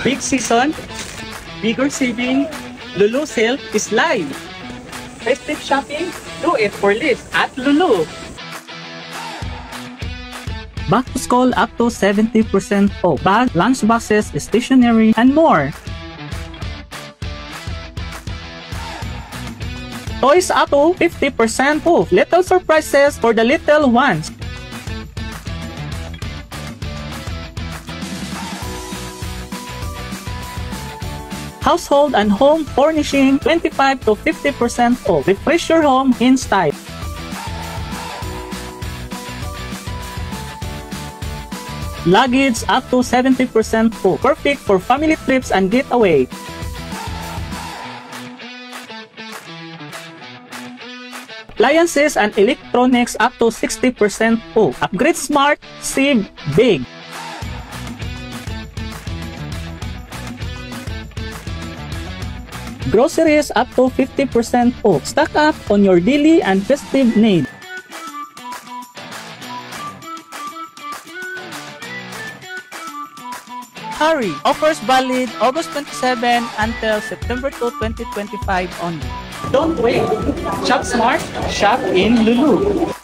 Big season, bigger saving, Lulu sale is live. Festive shopping, do it for less at Lulu. Back to school up to 70% off. Bag, lunch boxes, stationery, and more. Toys up to 50% off. Little surprises for the little ones. Household and home furnishing 25 to 50% off. Refresh your home in style. Luggage up to 70% off. Perfect for family trips and getaway. Appliances and electronics up to 60% off. Upgrade smart, save big. Groceries up to 50% off. Stock up on your daily and festive needs. Hurry! Offers valid August 27 until September 2, 2025 only. Don't wait! Shop smart, shop in Lulu.